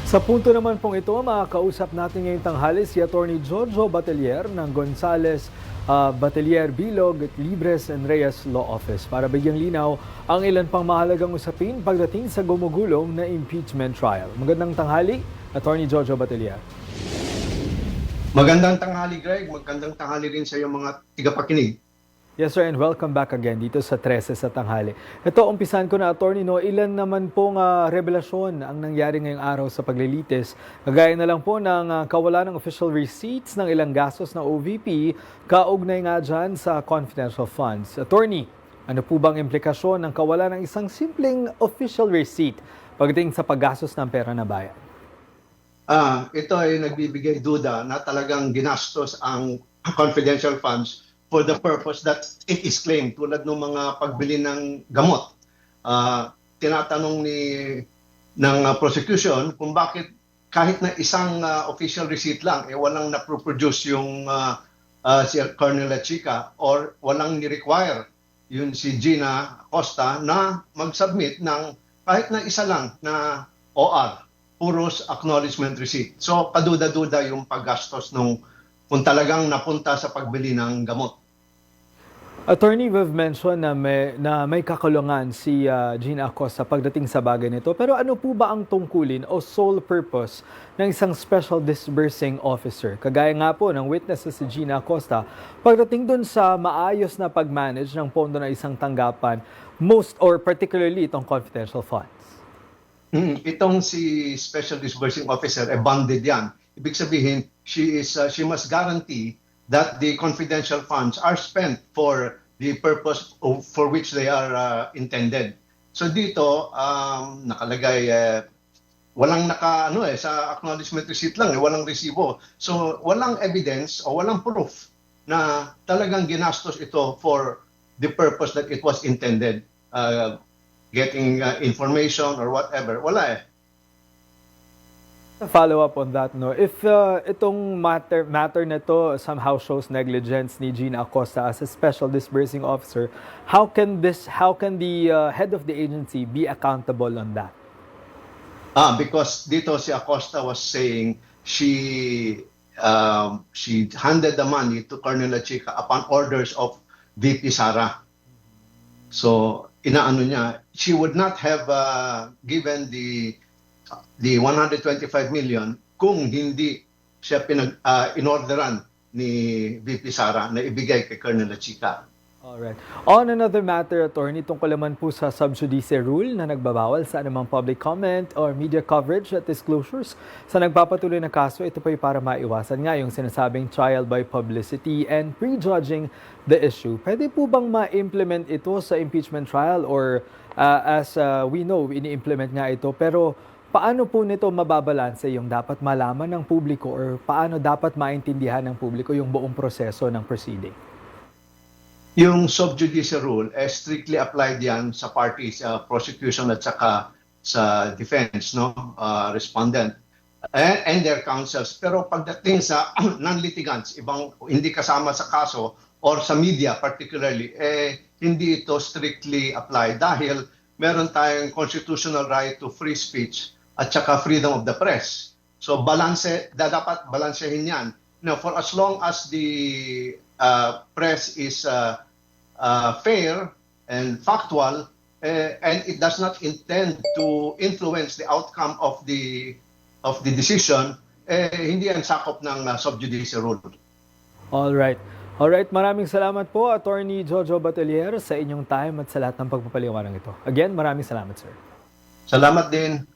Sa punto naman pong ito, makakausap natin ngayong tanghali si Attorney Jojo Batelier ng Gonzales Batelier Bilog at Libres and Reyes Law Office para bigyang linaw ang ilan pang mahalagang usapin pagdating sa gumugulong na impeachment trial. Magandang tanghali, Attorney Jojo Batelier. Magandang tanghali, Greg. Magandang tanghali rin sa iyong mga tigapakinig. Yes sir, and welcome back again dito sa 13 sa tanghali. Ito, umpisan ko na, Attorney, no, ilan naman pong revelasyon ang nangyari ngayong araw sa paglilitis. Kagaya na lang po ng kawalan ng official receipts ng ilang gastos ng OVP, kaugnay nga dyan sa confidential funds. Attorney, ano po bang implikasyon ng kawalan ng isang simpleng official receipt pagdating sa paggastos ng pera na bayan? Ito ay nagbibigay duda na talagang ginastos ang confidential funds for the purpose that it is claimed, tulad ng mga pagbili ng gamot. Tinatanong ng prosecution kung bakit kahit na isang official receipt lang, walang na-produce yung si Colonel Chica or walang ni-require yun si Gina Acosta na mag-submit ng kahit na isa lang na OR, puros acknowledgement receipt. So, kaduda-duda yung paggastos nung kung talagang napunta sa pagbili ng gamot. Attorney, we've mentioned na may kakulungan si Gina Acosta pagdating sa bagay nito. Pero ano po ba ang tungkulin o sole purpose ng isang special disbursing officer? Kagaya nga po ng witnesses si Gina Acosta, pagdating dun sa maayos na pag-manage ng pondo ng isang tanggapan, most or particularly itong confidential funds. Itong si Special Disbursing Officer, bonded yan. Ibig sabihin, she must guarantee that the confidential funds are spent for the purpose for which they are intended. So dito, nakalagay, walang sa acknowledgement receipt lang, walang resibo. So walang evidence o walang proof na talagang ginastos ito for the purpose that it was intended. Getting information or whatever, wala eh. Follow up on that, no? If itong matter na to somehow shows negligence ni Gina Acosta as a special disbursing officer, how can the head of the agency be accountable on that? Because dito si Acosta was saying she handed the money to Colonel Chica upon orders of VP Sara. So inaano niya, she would not have given the 125 million kung hindi siya inorderan ni VP Sara na ibigay kay Colonel Chica. Alright. On another matter, Attorney, tungkol naman po sa sub judice rule na nagbabawal sa anumang public comment or media coverage at disclosures sa nagpapatuloy na kaso, ito po ay para maiwasan nga yung sinasabing trial by publicity and prejudging the issue. Pwede po bang ma-implement ito sa impeachment trial or as we know, ini-implement nga ito, pero paano po nito mababalanse yung dapat malaman ng publiko or paano dapat maintindihan ng publiko yung buong proseso ng proceeding? Yung sub judice rule, strictly applied yan sa parties, prosecution at saka sa defense, no, respondent, and their counsels. Pero pagdating sa non-litigants, ibang hindi kasama sa kaso or sa media particularly, hindi ito strictly applied dahil meron tayong constitutional right to free speech at saka freedom of the press. So dapat balansehin yan. Now, for as long as the press is fair and factual, and it does not intend to influence the outcome of the decision, hindi yan sakop ng sub judice rule. Alright, maraming salamat po, Attorney Jojo Batelier, sa inyong time at sa lahat ng pagpapaliwanag ito. Again, maraming salamat, sir. Salamat din.